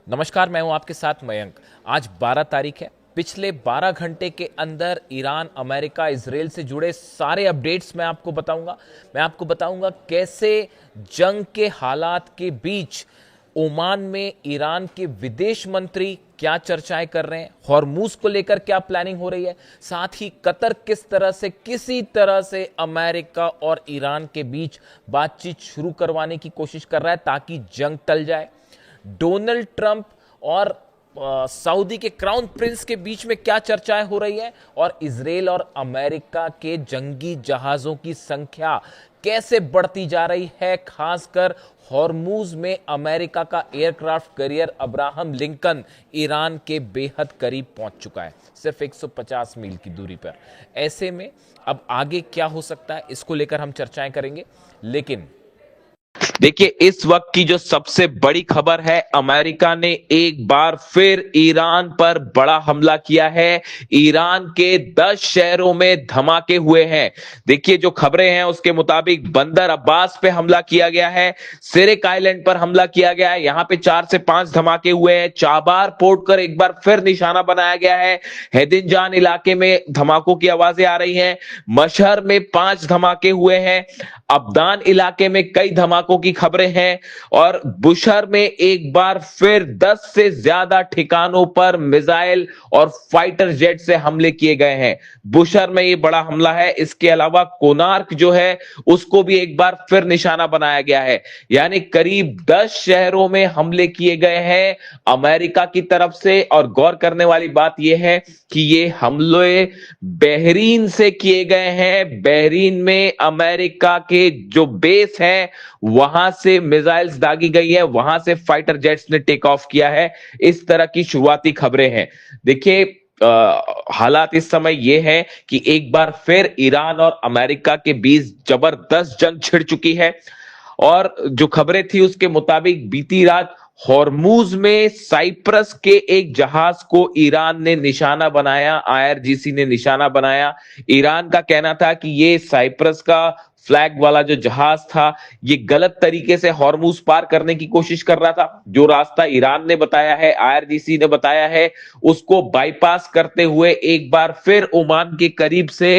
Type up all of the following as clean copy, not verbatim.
नमस्कार, मैं हूं आपके साथ मयंक। आज 12 तारीख है। पिछले 12 घंटे के अंदर ईरान, अमेरिका, इजराइल से जुड़े सारे अपडेट्स मैं आपको बताऊंगा। कैसे जंग के हालात के बीच ओमान में ईरान के विदेश मंत्री क्या चर्चाएं कर रहे हैं, हॉर्मूज को लेकर क्या प्लानिंग हो रही है, साथ ही कतर किसी तरह से अमेरिका और ईरान के बीच बातचीत शुरू करवाने की कोशिश कर रहा है ताकि जंग टल जाए। डोनाल्ड ट्रंप और सऊदी के क्राउन प्रिंस के बीच में क्या चर्चाएं हो रही है, और इजराइल और अमेरिका के जंगी जहाजों की संख्या कैसे बढ़ती जा रही है। खासकर हॉर्मूज में अमेरिका का aircraft carrier Abraham Lincoln Iran के बेहद करीब पहुंच चुका है, सिर्फ 150 मील की दूरी पर। ऐसे में अब आगे क्या हो सकता है, इसको लेकर हम चर्चाएं करेंगे। लेकिन देखिए, इस वक्त की जो सबसे बड़ी खबर है, अमेरिका ने एक बार फिर ईरान पर बड़ा हमला किया है। ईरान के 10 शहरों में धमाके हुए हैं। देखिए, जो खबरें हैं उसके मुताबिक बंदर अब्बास पे हमला किया गया है, सिरिक आइलैंड पर हमला किया गया है, यहां पे 4 से 5 धमाके हुए हैं। चाबार पोर्ट पर एक बार फिर निशाना बनाया गया है। हैदिनजान इलाके में धमाकों की आवाजें आ रही हैं। मशहर में 5 धमाके हुए हैं। अब्दान इलाके में कई धमाकों की खबरें हैं, और बुशहर में एक बार फिर 10 से ज्यादा ठिकानों पर मिसाइल और फाइटर जेट से हमले किए गए हैं। बुशहर में यह बड़ा हमला है। इसके अलावा कोनार्क जो है उसको भी एक बार फिर निशाना बनाया गया है। यानी करीब 10 शहरों में हमले किए गए हैं अमेरिका की तरफ से। और गौर करने वाली बात यह है कि ये हमले बहरीन से किए गए हैं। बहरीन में अमेरिका के जो बेस है वहां से मिसाइल्स दागी गई है, वहां से फाइटर जेट्स ने टेक ऑफ किया है। इस तरह की शुरुआती खबरें हैं। देखिए, हालात इस समय यह है कि एक बार फिर ईरान और अमेरिका के बीच जबरदस्त जंग छिड़ चुकी है। और जो खबरें थी उसके मुताबिक बीती रात हॉर्मूज में साइप्रस के एक जहाज को ईरान ने निशाना बनाया, आईआरजीसी ने निशाना बनाया। ईरान का कहना था कि ये साइप्रस का फ्लैग वाला जो जहाज था ये गलत तरीके से हॉर्मूज पार करने की कोशिश कर रहा था। जो रास्ता ईरान ने बताया है, आईआरजीसी ने बताया है, उसको बाईपास करते हुए एक बार फिर ओमान के करीब से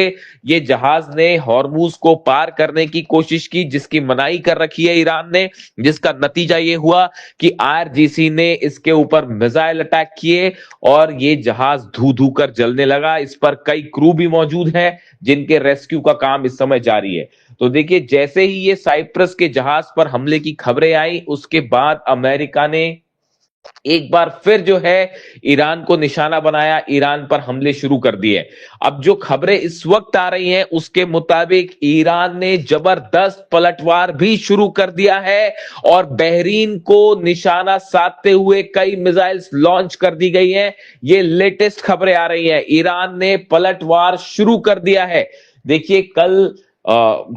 ये जहाज ने हॉर्मूज को पार करने की कोशिश की, जिसकी मनाही कर रखी है ईरान ने। जिसका नतीजा ये हुआ कि आईआरजीसी ने इसके ऊपर मिसाइल अटैक किए और ये जहाज धू धू कर जलने लगा। इस पर कई क्रू भी मौजूद हैं जिनके रेस्क्यू का काम इस समय जारी है। तो देखिए, जैसे ही ये साइप्रस के जहाज पर हमले की खबरें आई, उसके बाद अमेरिका ने एक बार फिर जो है ईरान को निशाना बनाया, ईरान पर हमले शुरू कर दिए। अब जो खबरें इस वक्त आ रही हैं उसके मुताबिक ईरान ने जबरदस्त पलटवार भी शुरू कर दिया है और बहरीन को निशाना साधते हुए कई मिसाइल्स लॉन्च कर दी गई हैं। ये लेटेस्ट खबरें आ रही हैं। ईरान ने पलटवार शुरू कर दिया है। देखिए, कल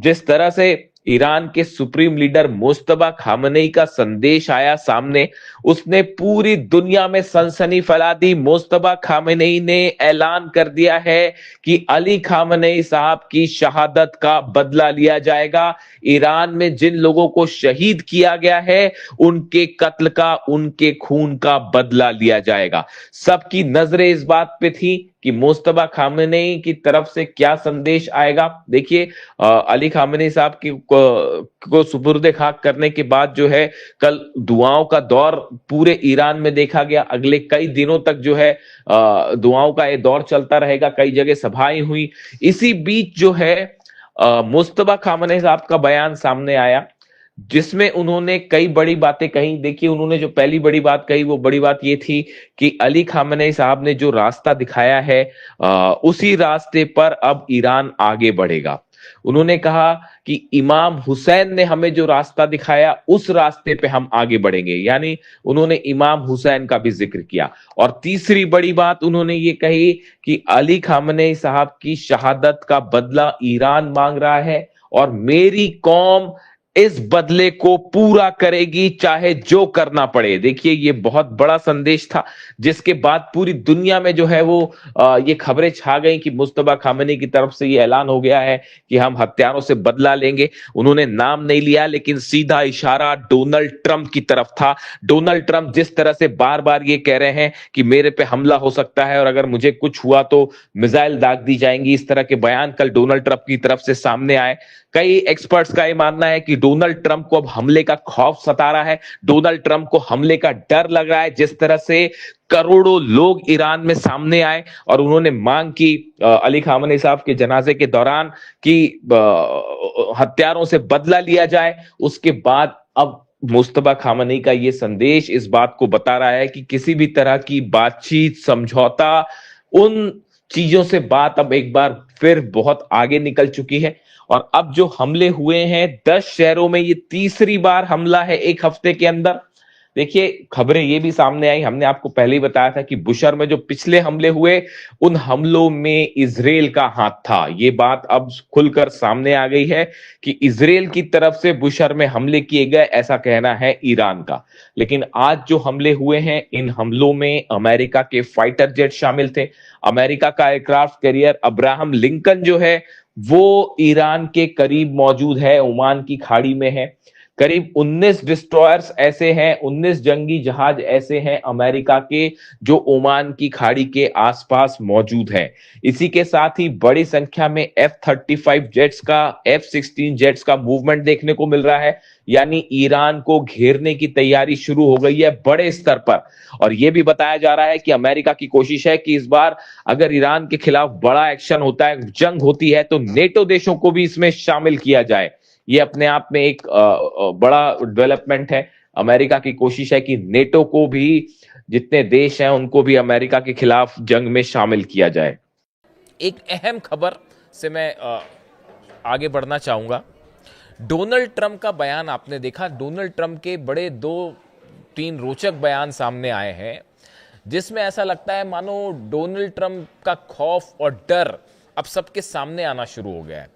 जिस तरह से ईरान के सुप्रीम लीडर मुस्तफा खामनेई का संदेश आया सामने, उसने पूरी दुनिया में सनसनी फैला दी। मुस्तफा खामनेई ने ऐलान कर दिया है कि अली खामनेई साहब की शहादत का बदला लिया जाएगा। ईरान में जिन लोगों को शहीद किया गया है उनके कत्ल का, उनके खून का बदला लिया जाएगा। सबकी नजरें इस बात पे थी कि मुस्तफा खामनेई की तरफ से क्या संदेश आएगा। देखिए, अली खामनेई साहब को सुपुर्द खाक करने के बाद जो है कल दुआओं का दौर पूरे ईरान में देखा गया। अगले कई दिनों तक जो है दुआओं का ये दौर चलता रहेगा। कई जगह सभाएं हुई। इसी बीच जो है मुस्तफा खामनेई साहब का बयान सामने आया जिसमें उन्होंने कई बड़ी बातें कही। देखिए, उन्होंने जो पहली बड़ी बात कही वो बड़ी बात ये थी कि अली खामनेई साहब ने जो रास्ता दिखाया है उसी रास्ते पर अब ईरान आगे बढ़ेगा। उन्होंने कहा कि इमाम हुसैन ने हमें जो रास्ता दिखाया उस रास्ते पे हम आगे बढ़ेंगे। यानी उन्होंने इमाम हुसैन का भी जिक्र किया। और तीसरी बड़ी बात उन्होंने ये कही कि अली खामनेई साहब की शहादत का बदला ईरान मांग रहा है और मेरी कौम इस बदले को पूरा करेगी चाहे जो करना पड़े। देखिए ये बहुत बड़ा संदेश था, जिसके बाद पूरी दुनिया में जो है वो ये खबरें छा गई कि मुस्तफा खामेनी की तरफ से ये ऐलान हो गया है कि हम हत्यारों से बदला लेंगे। उन्होंने नाम नहीं लिया, लेकिन सीधा इशारा डोनाल्ड ट्रंप की तरफ था। डोनाल्ड ट्रंप जिस तरह से बार बार ये कह रहे हैं कि मेरे पे हमला हो सकता है और अगर मुझे कुछ हुआ तो मिसाइल दाग दी जाएंगी, इस तरह के बयान कल डोनाल्ड ट्रंप की तरफ से सामने आए। कई एक्सपर्ट्स का यह मानना है कि डोनाल्ड ट्रंप को अब हमले का खौफ सता रहा है, डोनाल्ड ट्रंप को हमले का डर लग रहा है। जिस तरह से करोड़ों लोग ईरान में सामने आए और उन्होंने मांग की अली खामेनी साहब के जनाजे के दौरान कि हत्यारों से बदला लिया जाए, उसके बाद अब मुस्तफा खामेनी का यह संदेश इस बात को बता रहा है कि किसी भी तरह की बातचीत, समझौता, उन चीजों से बात अब एक बार फिर बहुत आगे निकल चुकी है। और अब जो हमले हुए हैं 10 शहरों में, ये तीसरी बार हमला है एक हफ्ते के अंदर। देखिए खबरें ये भी सामने आई, हमने आपको पहले ही बताया था कि बुशर में जो पिछले हमले हुए, उन हमलों में इजराइल का हाथ था। ये बात अब खुलकर सामने आ गई है कि इजराइल की तरफ से बुशर में हमले किए गए, ऐसा कहना है ईरान का। लेकिन आज जो हमले हुए हैं, इन हमलों में अमेरिका के फाइटर जेट शामिल थे। अमेरिका का एयरक्राफ्ट कैरियर अब्राहम लिंकन जो है वो ईरान के करीब मौजूद है, ओमान की खाड़ी में है। करीब 19 डिस्ट्रॉयर्स ऐसे हैं, 19 जंगी जहाज ऐसे हैं अमेरिका के जो ओमान की खाड़ी के आसपास मौजूद हैं। इसी के साथ ही बड़ी संख्या में F-35 जेट्स का, F-16 जेट्स का मूवमेंट देखने को मिल रहा है। यानी ईरान को घेरने की तैयारी शुरू हो गई है बड़े स्तर पर। और यह भी बताया जा रहा है कि अमेरिका की कोशिश है कि इस बार अगर ईरान के खिलाफ बड़ा एक्शन होता है, जंग होती है, तो नेटो देशों को भी इसमें शामिल किया जाए। ये अपने आप में एक बड़ा डेवलपमेंट है। अमेरिका की कोशिश है कि नेटो को भी, जितने देश हैं उनको भी अमेरिका के खिलाफ जंग में शामिल किया जाए। एक अहम खबर से मैं आगे बढ़ना चाहूंगा। डोनाल्ड ट्रंप का बयान आपने देखा। डोनाल्ड ट्रंप के बड़े 2-3 रोचक बयान सामने आए हैं, जिसमें ऐसा लगता है मानो डोनाल्ड ट्रंप का खौफ और डर अब सबके सामने आना शुरू हो गया है।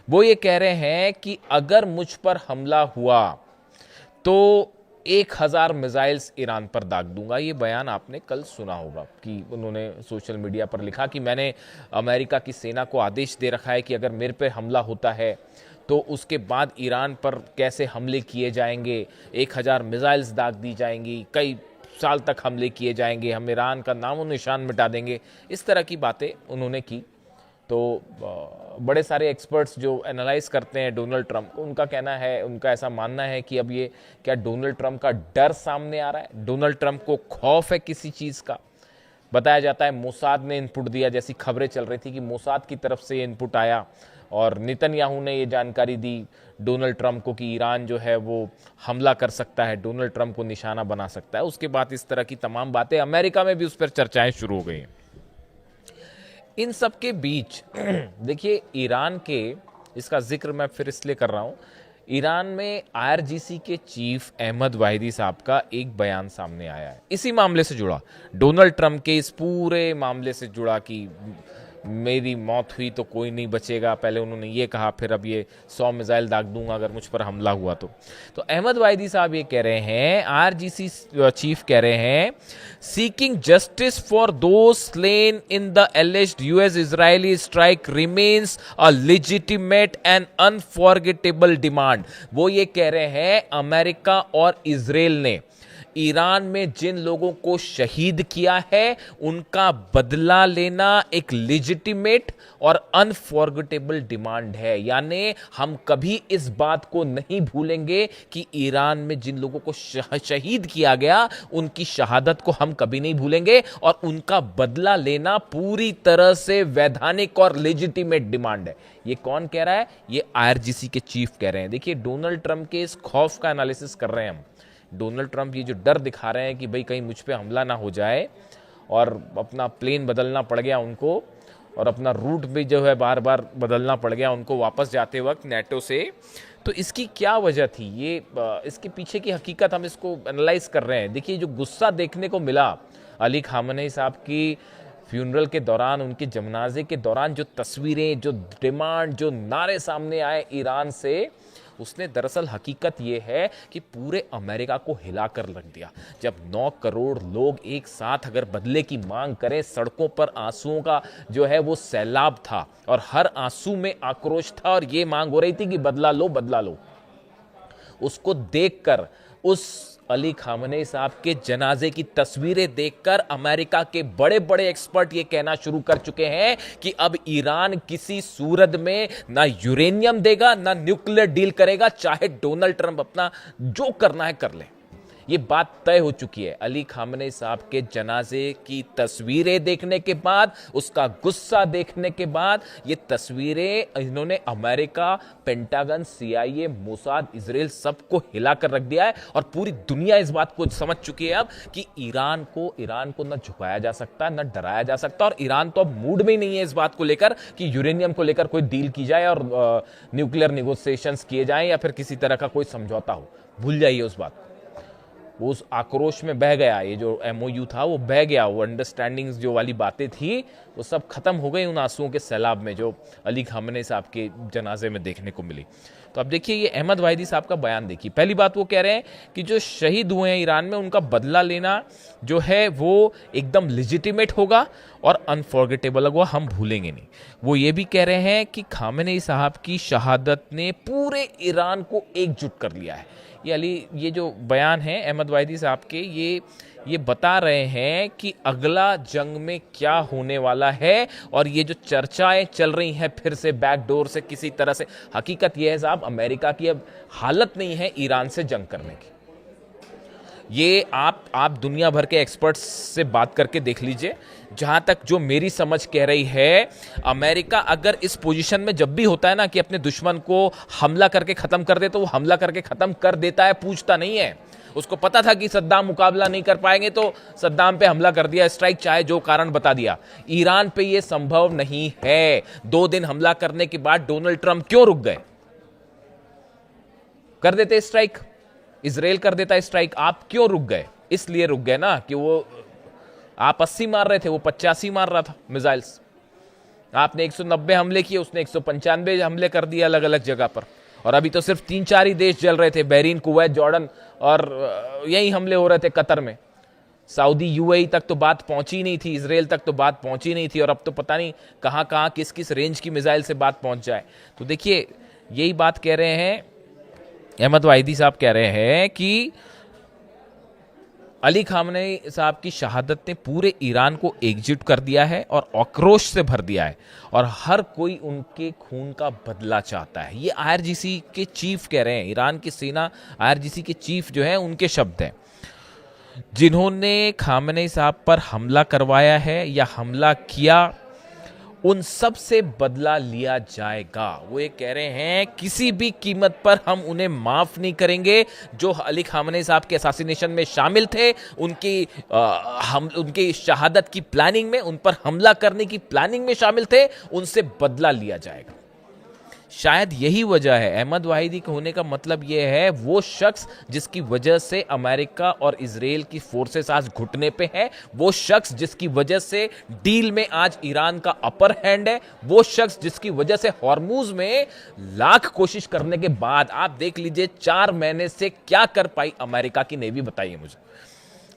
वो ये कह रहे हैं कि अगर मुझ पर हमला हुआ तो 1000 मिसाइल्स ईरान पर दाग दूंगा। ये बयान आपने कल सुना होगा कि उन्होंने सोशल मीडिया पर लिखा कि मैंने अमेरिका की सेना को आदेश दे रखा है कि अगर मेरे पे हमला होता है तो उसके बाद ईरान पर कैसे हमले किए जाएंगे, 1000 मिसाइल्स दाग दी जाएंगी, कई साल तक हमले किए जाएंगे, हम ईरान का नामो निशान मिटा देंगे। इस तरह की बातें उन्होंने की। तो बड़े सारे एक्सपर्ट्स जो एनालाइज करते हैं डोनाल्ड ट्रंप को, उनका कहना है, उनका ऐसा मानना है कि अब ये क्या डोनाल्ड ट्रंप का डर सामने आ रहा है, डोनाल्ड ट्रंप को खौफ है किसी चीज़ का। बताया जाता है मोसाद ने इनपुट दिया, जैसी खबरें चल रही थी कि मोसाद की तरफ से इनपुट आया और नेतन्याहू ने ये जानकारी दी डोनाल्ड ट्रंप को कि ईरान जो है वो हमला कर सकता है, डोनाल्ड ट्रंप को निशाना बना सकता है। उसके बाद इस तरह की तमाम बातें अमेरिका में भी उस पर चर्चाएं शुरू हो गई हैं। इन सब के बीच देखिए ईरान के, इसका जिक्र मैं फिर इसलिए कर रहा हूं, ईरान में आईआरजीसी के चीफ अहमद वाहिदी साहब का एक बयान सामने आया है इसी मामले से जुड़ा, डोनाल्ड ट्रंप के इस पूरे मामले से जुड़ा कि मेरी मौत हुई तो कोई नहीं बचेगा। पहले उन्होंने ये कहा, फिर अब ये 100 मिसाइल दाग दूंगा अगर मुझ पर हमला हुआ तो अहमद वाहिदी साहब ये कह रहे हैं, आरजीसी चीफ कह रहे हैं, seeking justice for those slain in the एलिज्ड US Israeli strike remains a legitimate and unforgettable demand. वो ये कह रहे हैं अमेरिका और इजराइल ने ईरान में जिन लोगों को शहीद किया है उनका बदला लेना एक लेजिटिमेट और अनफॉरगेटेबल डिमांड है। यानी हम कभी इस बात को नहीं भूलेंगे कि ईरान में जिन लोगों को शहीद किया गया उनकी शहादत को हम कभी नहीं भूलेंगे, और उनका बदला लेना पूरी तरह से वैधानिक और लेजिटिमेट डिमांड है। ये कौन कह रहा है? ये आईआरजीसी के चीफ कह रहे हैं। देखिए डोनाल्ड ट्रंप के इस खौफ का एनालिसिस कर रहे हैं हम। डोनाल्ड ट्रंप ये जो डर दिखा रहे हैं कि भाई कहीं मुझ पे हमला ना हो जाए, और अपना प्लेन बदलना पड़ गया उनको, और अपना रूट भी जो है बार बार बदलना पड़ गया उनको वापस जाते वक्त नेटो से। तो इसकी क्या वजह थी, ये इसके पीछे की हकीकत हम इसको एनालाइज कर रहे हैं। देखिए जो गुस्सा देखने को मिला अली खामेनी साहब की फ्यूनरल के दौरान, उनके जनाजे के दौरान, जो तस्वीरें, जो डिमांड, जो नारे सामने आए ईरान से, उसने दरअसल हकीकत ये है कि पूरे अमेरिका को हिला कर रख दिया। जब 9 करोड़ लोग एक साथ अगर बदले की मांग करें, सड़कों पर आंसुओं का जो है वो सैलाब था और हर आंसू में आक्रोश था और ये मांग हो रही थी कि बदला लो बदला लो। उसको देखकर, उस अली खामनेई साहब के जनाजे की तस्वीरें देखकर अमेरिका के बड़े बड़े एक्सपर्ट ये कहना शुरू कर चुके हैं कि अब ईरान किसी सूरत में ना यूरेनियम देगा ना न्यूक्लियर डील करेगा, चाहे डोनाल्ड ट्रंप अपना जो करना है कर ले। ये बात तय हो चुकी है। अली खामनेई साहब के जनाजे की तस्वीरें देखने के बाद, उसका गुस्सा देखने के बाद, ये तस्वीरें इन्होंने America, pentagon, CIA, Mossad, Israel सबको हिला कर रख दिया है और पूरी दुनिया इस बात को समझ चुकी है अब कि ईरान को न झुकाया जा सकता, न डराया जा सकता। और ईरान तो अब मूड में ही नहीं है इस बात को लेकर कि यूरेनियम को लेकर कोई डील की जाए और न्यूक्लियर निगोशिएशंस किए जाएं या फिर किसी तरह का कोई समझौता हो। भूल जाइए उस बात को। वो उस आक्रोश में बह गया, ये जो MOU था वो बह गया, वो अंडरस्टैंडिंग्स जो वाली बातें थी वो सब खत्म हो गई उन आंसुओं के सैलाब में जो अली खामनेई साहब के जनाजे में देखने को मिली। तो अब देखिए ये अहमद वाहिदी साहब का बयान देखिए। पहली बात वो कह रहे हैं कि जो शहीद हुए हैं ईरान में उनका बदला लेना जो है वो एकदम लेजिटिमेट होगा और अनफॉरगेटेबल होगा, हम भूलेंगे नहीं। वो ये भी कह रहे हैं कि खामनेई साहब की शहादत ने पूरे ईरान को एकजुट कर लिया है। ये जो बयान है अहमद वाहिदी साहब के, ये बता रहे हैं कि अगला जंग में क्या होने वाला है और ये जो चर्चाएं चल रही हैं फिर से बैकडोर से किसी तरह से, हकीकत ये है साहब अमेरिका की अब हालत नहीं है ईरान से जंग करने की। ये आप दुनिया भर के एक्सपर्ट्स से बात करके देख लीजिए। जहां तक जो मेरी समझ कह रही है, अमेरिका अगर इस पोजीशन में जब भी होता है ना कि अपने दुश्मन को हमला करके खत्म कर दे, तो वो हमला करके खत्म कर देता है, पूछता नहीं है। उसको पता था कि सद्दाम मुकाबला नहीं कर पाएंगे तो सद्दाम पे हमला कर दिया, स्ट्राइक, चाहे जो कारण बता दिया। ईरान पे ये संभव नहीं है। 2 दिन हमला करने के बाद डोनाल्ड ट्रंप क्यों रुक गए? कर देते स्ट्राइक, इजराइल कर देता स्ट्राइक, आप क्यों रुक गए? इसलिए रुक गए ना कि वो आप 80 मार रहे थे, वो 85 मार रहा था मिसाइल्स। आपने 190 हमले किए, उसने 195 हमले कर दिए अलग अलग जगह पर। और अभी तो सिर्फ 3-4 ही देश जल रहे थे, बहरीन, कुवैत, जॉर्डन, और यही हमले हो रहे थे कतर में। सऊदी, UAE तक तो बात पहुंची नहीं थी, इजराइल तक तो बात पहुंची नहीं थी, और अब तो पता नहीं कहां कहां किस किस रेंज की मिसाइल से बात पहुंच जाए। तो देखिए यही बात कह रहे हैं अहमद वाहिदी साहब, कह रहे हैं कि अली खामनेई साहब की शहादत ने पूरे ईरान को एकजुट कर दिया है और आक्रोश से भर दिया है और हर कोई उनके खून का बदला चाहता है। ये IRGC के चीफ कह रहे हैं, ईरान की सेना IRGC के चीफ जो है उनके शब्द हैं, जिन्होंने खामनेई साहब पर हमला करवाया है या हमला किया, उन सब से बदला लिया जाएगा। वो ये कह रहे हैं किसी भी कीमत पर हम उन्हें माफ नहीं करेंगे। जो अली खामनेई साहब के असैसिनेशन में शामिल थे, उनकी शहादत की प्लानिंग में, उन पर हमला करने की प्लानिंग में शामिल थे, उनसे बदला लिया जाएगा। शायद यही वजह है, अहमद वाहिदी के होने का मतलब यह है, वो शख्स जिसकी वजह से अमेरिका और इजराइल की फोर्सेस आज घुटने पे है, वो शख्स जिसकी वजह से डील में आज ईरान का अपर हैंड है, वो शख्स जिसकी वजह से हॉर्मुज में लाख कोशिश करने के बाद आप देख लीजिए 4 महीने से क्या कर पाई अमेरिका की नेवी, बताइए मुझे।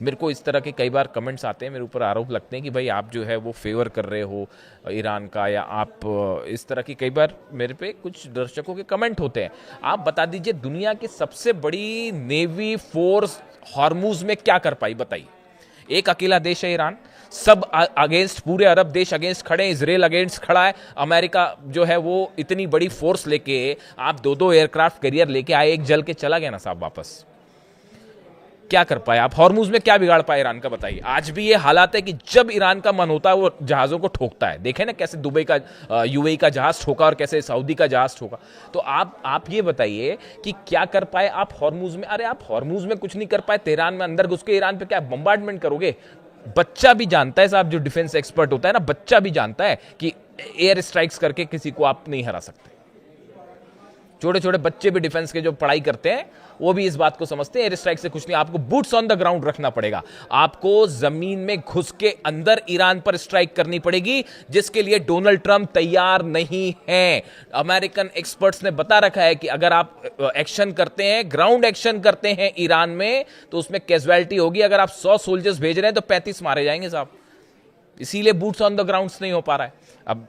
मेरे को इस तरह के कई बार कमेंट्स आते हैं, मेरे ऊपर आरोप लगते हैं कि भाई आप जो है वो फेवर कर रहे हो ईरान का, या आप इस तरह की कई बार मेरे पे कुछ दर्शकों के कमेंट होते हैं। आप बता दीजिए दुनिया की सबसे बड़ी नेवी फोर्स हॉर्मुज में क्या कर पाई, बताइए। एक अकेला देश है ईरान, सब अगेंस्ट, पूरे अरब देश अगेंस्ट खड़े हैं, इजराइल अगेंस्ट खड़ा है, अमेरिका जो है वो इतनी बड़ी फोर्स लेके, आप 2-2 एयरक्राफ्ट कैरियर लेके आए, एक जल के चला गया ना साहब वापस। क्या कर पाए आप? हॉर्मुज में क्या बिगाड़ पाए ईरान का, बताइए। आज भी ये हालात है कि जब ईरान का मन होता है वो जहाजों को ठोकता है। देखे ना कैसे दुबई का UAE का जहाज ठोका और कैसे सऊदी का जहाज ठोका। तो आप ये बताइए कि क्या कर पाए आप हॉर्मुज में? अरे आप हॉर्मुज में कुछ नहीं कर पाए, तेहरान में अंदर घुस के ईरान पे क्या बम्बार्डमेंट करोगे? बच्चा भी जानता है साहब, जो डिफेंस एक्सपर्ट होता है ना, बच्चा भी जानता है कि एयर स्ट्राइक्स करके किसी को आप नहीं हरा सकते। छोटे छोटे बच्चे भी डिफेंस के जो पढ़ाई करते हैं वो भी इस बात को समझते हैं एयर स्ट्राइक से कुछ नहीं, आपको बूट्स ऑन द ग्राउंड रखना पड़ेगा, आपको जमीन में घुस के अंदर ईरान पर स्ट्राइक करनी पड़ेगी, जिसके लिए डोनाल्ड ट्रंप तैयार नहीं है। अमेरिकन एक्सपर्ट्स ने बता रखा है कि अगर आप एक्शन करते हैं, ग्राउंड एक्शन करते हैं ईरान में, तो उसमें कैजुअलिटी होगी। अगर आप 100 सोल्जर्स भेज रहे हैं तो 35 मारे जाएंगे साहब। इसीलिए बूट्स ऑन द ग्राउंड नहीं हो पा रहा है। अब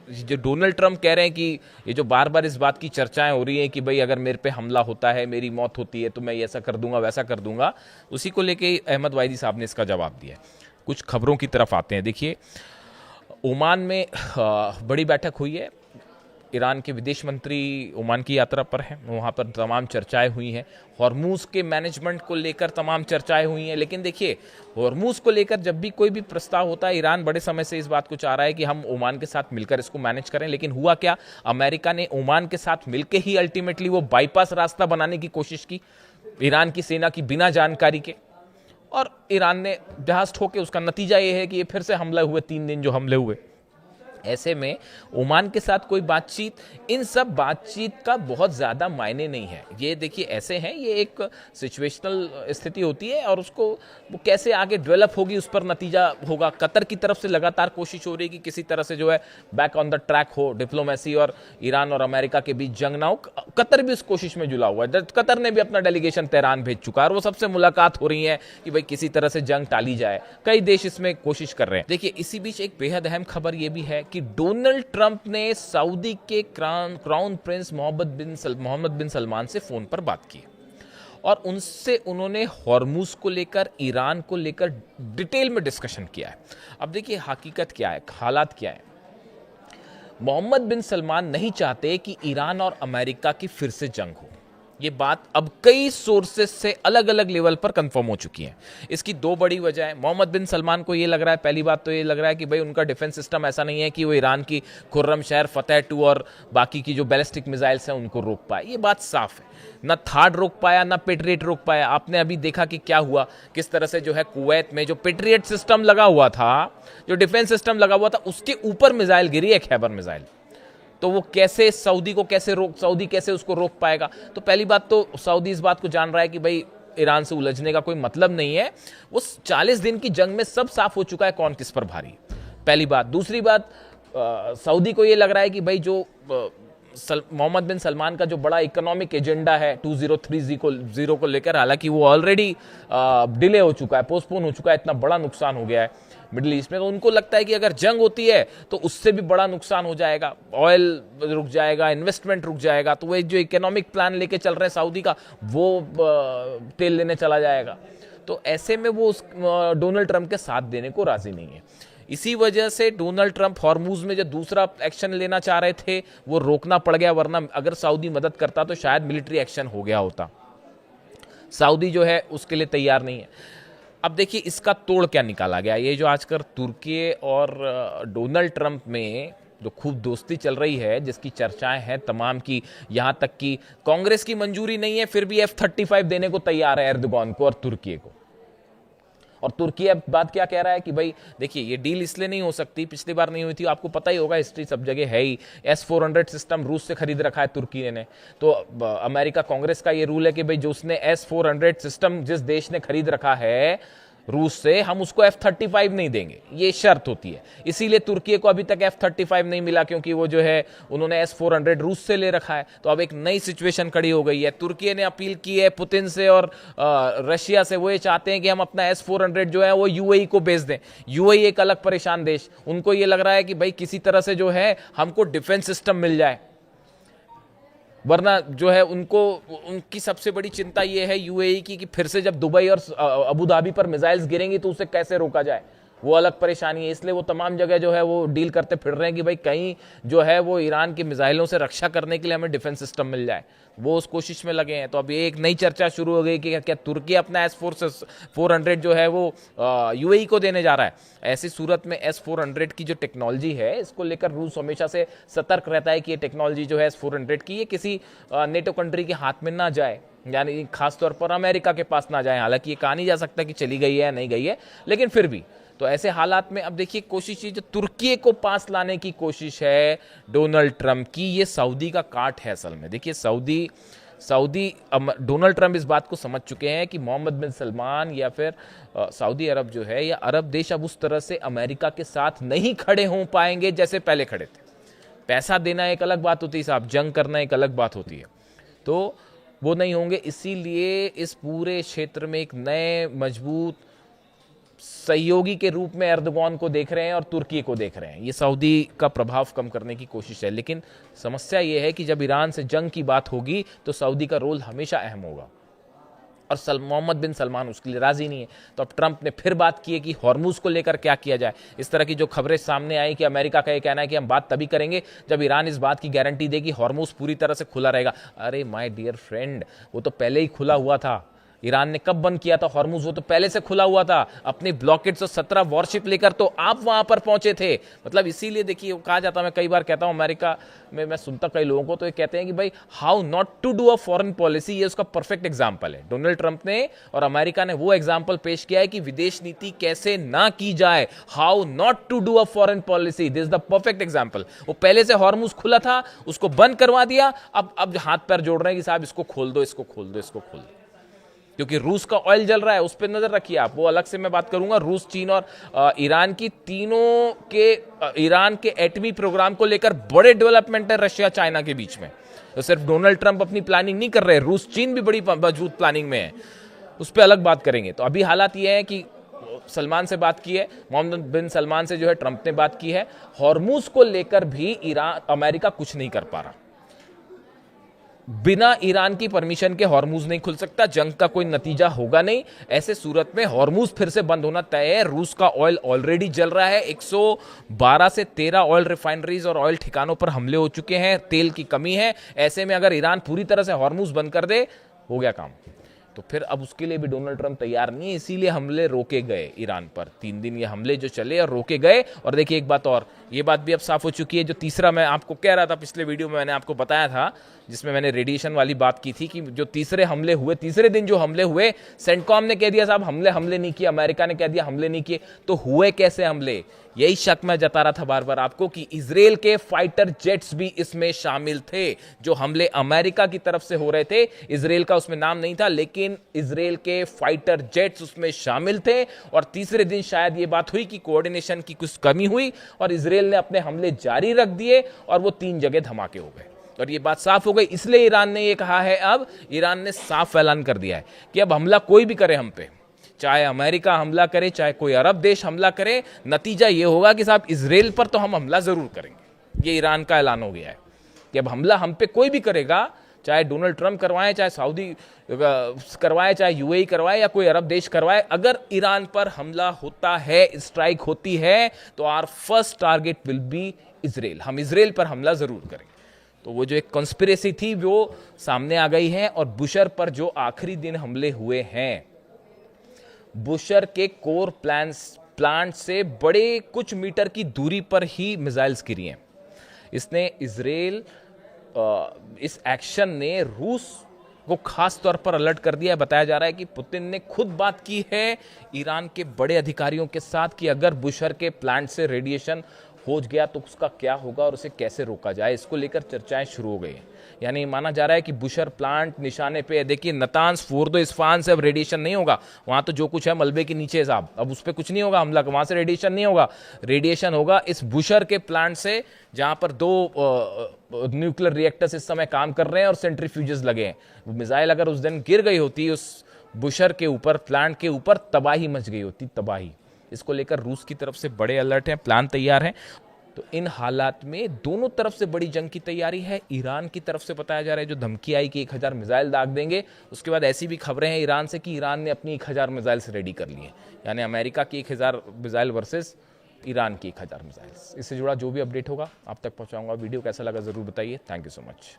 जो डोनाल्ड ट्रंप कह रहे हैं कि ये जो बार बार इस बात की चर्चाएं हो रही हैं कि भाई अगर मेरे पे हमला होता है, मेरी मौत होती है, तो मैं ऐसा कर दूंगा वैसा कर दूंगा, उसी को लेके अहमद वाहिदी साहब ने इसका जवाब दिया है। कुछ खबरों की तरफ आते हैं। देखिए, ओमान में बड़ी बैठक हुई है, ईरान के विदेश मंत्री ओमान की यात्रा पर हैं, वहाँ पर तमाम चर्चाएं हुई हैं, हॉर्मूज के मैनेजमेंट को लेकर तमाम चर्चाएं हुई हैं। लेकिन देखिए, हॉर्मूज को लेकर जब भी कोई भी प्रस्ताव होता है, ईरान बड़े समय से इस बात को चाह रहा है कि हम ओमान के साथ मिलकर इसको मैनेज करें। लेकिन हुआ क्या, अमेरिका ने ओमान के साथ मिलकर ही अल्टीमेटली वो बाईपास रास्ता बनाने की कोशिश की ईरान की सेना की बिना जानकारी के, और ईरान ने जहाज ठोके। उसका नतीजा ये है कि ये फिर से हमले हुए, 3 दिन जो हमले हुए। ऐसे में ओमान के साथ कोई बातचीत, इन सब बातचीत का बहुत ज़्यादा मायने नहीं है। ये देखिए ऐसे हैं, ये एक सिचुएशनल स्थिति होती है और उसको वो कैसे आगे डेवलप होगी उस पर नतीजा होगा। कतर की तरफ से लगातार कोशिश हो रही है कि किसी तरह से जो है बैक ऑन द ट्रैक हो डिप्लोमेसी, और ईरान और अमेरिका के बीच जंग ना हो। कतर भी उस कोशिश में जुला हुआ है। कतर ने भी अपना डेलीगेशन तेहरान भेज चुका है और वो सबसे मुलाकात हो रही है कि भाई किसी तरह से जंग टाली जाए। कई देश इसमें कोशिश कर रहे हैं। देखिए, इसी बीच एक बेहद अहम खबर यह भी है कि डोनाल्ड ट्रंप ने सऊदी के क्राउन प्रिंस मोहम्मद बिन सलमान से फोन पर बात की और उनसे उन्होंने हॉर्मूज को लेकर, ईरान को लेकर डिटेल में डिस्कशन किया है। अब देखिए हकीकत क्या है, हालात क्या है। मोहम्मद बिन सलमान नहीं चाहते कि ईरान और अमेरिका की फिर से जंग हो। ये बात अब कई सोर्सेस से अलग अलग लेवल पर कंफर्म हो चुकी है। इसकी 2 बड़ी वजह है। मोहम्मद बिन सलमान को ये लग रहा है, पहली बात तो ये लग रहा है कि भाई उनका डिफेंस सिस्टम ऐसा नहीं है कि वो ईरान की खुर्रम शहर, फतेह 2 और बाकी की जो बैलिस्टिक मिसाइल्स हैं उनको रोक पाए। ये बात साफ है। ना थाड रोक पाया, ना पेट्रियट रोक पाया। आपने अभी देखा कि क्या हुआ, किस तरह से जो है कुवैत में जो पेट्रियट सिस्टम लगा हुआ था, जो डिफेंस सिस्टम लगा हुआ था, उसके ऊपर मिसाइल गिरी है, खैबर मिसाइल। तो वो कैसे सऊदी कैसे उसको रोक पाएगा। तो पहली बात तो सऊदी इस बात को जान रहा है कि भाई ईरान से उलझने का कोई मतलब नहीं है। वो 40 दिन की जंग में सब साफ हो चुका है कौन किस पर भारी, पहली बात। दूसरी बात, सऊदी को ये लग रहा है कि भाई जो मोहम्मद बिन सलमान का जो बड़ा इकोनॉमिक एजेंडा है 2030 को लेकर, हालांकि वो ऑलरेडी डिले हो चुका है, पोस्टपोन हो चुका है, इतना बड़ा नुकसान हो गया है मिडिल ईस्ट में। तो उनको लगता है कि अगर जंग होती है तो उससे भी बड़ा नुकसान हो जाएगा, ऑयल रुक जाएगा, इन्वेस्टमेंट रुक जाएगा। तो वो जो इकोनॉमिक प्लान लेके चल रहे हैं सऊदी का, वो तेल लेने चला जाएगा। तो ऐसे में वो डोनाल्ड ट्रंप के साथ देने को राजी नहीं है। इसी वजह से डोनाल्ड ट्रंप हॉर्मूज में जो दूसरा एक्शन लेना चाह रहे थे वो रोकना पड़ गया, वरना अगर सऊदी मदद करता तो शायद मिलिट्री एक्शन हो गया होता। सऊदी जो है उसके लिए तैयार नहीं है। अब देखिए इसका तोड़ क्या निकाला गया। ये जो आजकल तुर्की और डोनाल्ड ट्रंप में जो खूब दोस्ती चल रही है, जिसकी चर्चाएं हैं तमाम की, यहां तक कि कांग्रेस की मंजूरी नहीं है फिर भी F-35 देने को तैयार है एर्दोगान को और तुर्की को। और तुर्की अब बात क्या कह रहा है कि भाई देखिए ये डील इसलिए नहीं हो सकती, पिछली बार नहीं हुई थी, आपको पता ही होगा, हिस्ट्री सब जगह है ही। S-400 सिस्टम रूस से खरीद रखा है तुर्की ने। तो अमेरिका कांग्रेस का ये रूल है कि भाई जो उसने S-400 सिस्टम जिस देश ने खरीद रखा है रूस से, हम उसको F-35 नहीं देंगे, ये शर्त होती है। इसीलिए तुर्की को अभी तक F-35 नहीं मिला, क्योंकि वो जो है उन्होंने S-400 रूस से ले रखा है। तो अब एक नई सिचुएशन खड़ी हो गई है। तुर्की ने अपील की है पुतिन से और रशिया से, वो ये चाहते हैं कि हम अपना S-400 जो है वो यूएई को बेच दें। यूएई एक अलग परेशान देश, उनको ये लग रहा है कि भाई किसी तरह से जो है हमको डिफेंस सिस्टम मिल जाए, वरना जो है उनकी सबसे बड़ी चिंता यह है यूएई की कि फिर से जब दुबई और अबू धाबी पर मिसाइल्स गिरेंगी तो उसे कैसे रोका जाए, वो अलग परेशानी है। इसलिए वो तमाम जगह जो है वो डील करते फिर रहे हैं कि भाई कहीं जो है वो ईरान की मिसाइलों से रक्षा करने के लिए हमें डिफेंस सिस्टम मिल जाए, वो उस कोशिश में लगे हैं। तो अब ये एक नई चर्चा शुरू हो गई कि क्या तुर्की अपना S-400 जो है वो यूएई को देने जा रहा है। ऐसी सूरत में S-400 की जो टेक्नोलॉजी है, इसको लेकर रूस हमेशा से सतर्क रहता है कि ये टेक्नोलॉजी जो है S-400 की, ये किसी नेटो कंट्री के हाथ में ना जाए, यानी खासतौर पर अमेरिका के पास ना जाए। हालांकि ये कहा नहीं जा सकता कि चली गई है या नहीं गई है, लेकिन फिर भी तो ऐसे हालात में अब देखिए कोशिश जो तुर्की को पास लाने की कोशिश है डोनाल्ड ट्रंप की, ये सऊदी का काट है असल में। देखिए डोनाल्ड ट्रंप इस बात को समझ चुके हैं कि मोहम्मद बिन सलमान या फिर सऊदी अरब जो है या अरब देश अब उस तरह से अमेरिका के साथ नहीं खड़े हो पाएंगे जैसे पहले खड़े थे। पैसा देना एक अलग बात होती है साहब, जंग करना एक अलग बात होती है, तो वो नहीं होंगे। इसीलिए इस पूरे क्षेत्र में एक नए मजबूत सहयोगी के रूप में एर्दोगान को देख रहे हैं और तुर्की को देख रहे हैं। ये सऊदी का प्रभाव कम करने की कोशिश है, लेकिन समस्या ये है कि जब ईरान से जंग की बात होगी तो सऊदी का रोल हमेशा अहम होगा और मोहम्मद बिन सलमान उसके लिए राजी नहीं है। तो अब ट्रंप ने फिर बात की है कि हॉर्मूज को लेकर क्या किया जाए। इस तरह की जो खबरें सामने आई कि अमेरिका का ये कहना है कि हम बात तभी करेंगे जब ईरान इस बात की गारंटी देगी हॉर्मूज पूरी तरह से खुला रहेगा। अरे माय डियर फ्रेंड, वो तो पहले ही खुला हुआ था। ईरान ने कब बंद किया था हॉर्मूज? वो तो पहले से खुला हुआ था। अपनी ब्लॉकेट्स और 17 वॉरशिप लेकर तो आप वहां पर पहुंचे थे। मतलब इसीलिए देखिए कहा जाता, मैं कई बार कहता हूं अमेरिका में, मैं सुनता कई लोगों को, तो ये कहते हैं कि भाई how not to do a foreign policy, ये उसका परफेक्ट एग्जाम्पल है। डोनाल्ड ट्रंप ने और अमेरिका ने वो एग्जाम्पल पेश किया है कि विदेश नीति कैसे ना की जाए, how not to do a foreign policy, this is the perfect example. वो पहले से हॉर्मूज खुला था, उसको बंद करवा दिया, अब हाथ पैर जोड़ रहे हैं कि साहब इसको खोल दो, इसको खोल दो, इसको खोल दो, क्योंकि रूस का ऑयल जल रहा है, उस पर नजर रखिए आप। वो अलग से मैं बात करूंगा। रूस, चीन और ईरान की तीनों के ईरान के एटमी प्रोग्राम को लेकर बड़े डेवलपमेंट है रशिया चाइना के बीच में। तो सिर्फ डोनाल्ड ट्रंप अपनी प्लानिंग नहीं कर रहे, रूस चीन भी बड़ी मजबूत प्लानिंग में है, उस पर अलग बात करेंगे। तो अभी हालात ये है कि सलमान से बात की है, मोहम्मद बिन सलमान से जो है ट्रंप ने बात की है। हॉर्मूज को लेकर भी अमेरिका कुछ नहीं कर पा रहा। बिना ईरान की परमिशन के हॉर्मूज नहीं खुल सकता, जंग का कोई नतीजा होगा नहीं। ऐसे सूरत में हॉर्मूज फिर से बंद होना तय है। रूस का ऑयल ऑलरेडी जल रहा है, 112 से 13 ऑयल रिफाइनरीज और ऑयल ठिकानों पर हमले हो चुके हैं, तेल की कमी है। ऐसे में अगर ईरान पूरी तरह से हॉर्मूज बंद कर दे, हो गया काम। तो फिर अब उसके लिए भी डोनाल्ड ट्रंप तैयार नहीं है, इसीलिए हमले रोके गए ईरान पर। 3 दिन ये हमले जो चले और रोके गए। और देखिए एक बात और, ये बात भी अब साफ हो चुकी है। जो तीसरा मैं आपको कह रहा था पिछले वीडियो में, मैंने आपको बताया था, जिसमें मैंने रेडिएशन वाली बात की थी, कि जो तीसरे हमले हुए, तीसरे दिन जो हमले हुए, सेंटकॉम ने कह दिया साहब हमले नहीं किए, अमेरिका ने कह दिया हमले नहीं किए। तो हुए कैसे हमले? यही शक मैं जता रहा था बार बार आपको कि इजराइल के फाइटर जेट्स भी इसमें शामिल थे। जो हमले अमेरिका की तरफ से हो रहे थे, इजराइल का उसमें नाम नहीं था, लेकिन इजराइल के फाइटर जेट्स उसमें शामिल थे। और तीसरे दिन शायद ये बात हुई कि कोऑर्डिनेशन की कुछ कमी हुई और इजराइल ने अपने हमले जारी रख दिए और वो 3 जगह धमाके हो गए। और ये बात साफ हो गई। इसलिए ईरान ने ये कहा है, अब ईरान ने साफ ऐलान कर दिया है कि अब हमला कोई भी करे हम पे, चाहे अमेरिका हमला करे, चाहे कोई अरब देश हमला करे, नतीजा ये होगा कि साहब इजराइल पर तो हम हमला जरूर करेंगे। ये ईरान का ऐलान हो गया है कि अब हमला हम पे कोई भी करेगा, चाहे डोनाल्ड ट्रंप करवाए, चाहे सऊदी करवाए, चाहे यूएई करवाए या कोई अरब देश करवाए, अगर ईरान पर हमला होता है, स्ट्राइक होती है, तो our first target will be Israel. हम इजराइल पर हमला जरूर करेंगे। तो वो जो एक कॉन्स्पिरेसी थी वो सामने आ गई है। और बुशर पर जो आखिरी दिन हमले हुए हैं, बुशर के कोर प्लांट से बड़े कुछ मीटर की दूरी पर ही मिसाइल्स गिरी हैं। इसने इजराइल, इस एक्शन ने रूस को खास तौर पर अलर्ट कर दिया है। बताया जा रहा है कि पुतिन ने खुद बात की है ईरान के बड़े अधिकारियों के साथ कि अगर बुशर के प्लांट से रेडिएशन हो गया तो उसका क्या होगा और उसे कैसे रोका जाए। इसको लेकर चर्चाएं शुरू हो गई हैं। यानी माना जा रहा है कि बुशर प्लांट निशाने पे है। देखिए नतांस, फोर्दो, इस्फहान से अब रेडिएशन नहीं होगा। वहां तो जो कुछ है मलबे के नीचे साहब, अब उस पर कुछ नहीं होगा हमला, वहां से रेडिएशन नहीं होगा। रेडिएशन होगा इस बुशर के प्लांट से, जहां पर 2 न्यूक्लियर रिएक्टर्स इस समय काम कर रहे हैं और सेंट्रीफ्यूजेस लगे हैं। मिसाइल अगर उस दिन गिर गई होती उस बुशर के ऊपर, प्लांट के ऊपर, तबाही मच गई होती, तबाही। इसको लेकर रूस की तरफ से बड़े अलर्ट हैं, प्लान तैयार हैं। तो इन हालात में दोनों तरफ से बड़ी जंग की तैयारी है। ईरान की तरफ से बताया जा रहा है, जो धमकी आई कि 1000 मिसाइल दाग देंगे, उसके बाद ऐसी भी खबरें हैं ईरान से कि ईरान ने अपनी 1000 मिसाइल रेडी कर ली है। यानी अमेरिका की 1000 मिसाइल वर्सेस ईरान की 1000 मिसाइल। इससे जुड़ा जो भी अपडेट होगा आप तक पहुंचाऊंगा। वीडियो कैसा लगा जरूर बताइए। Thank you so much.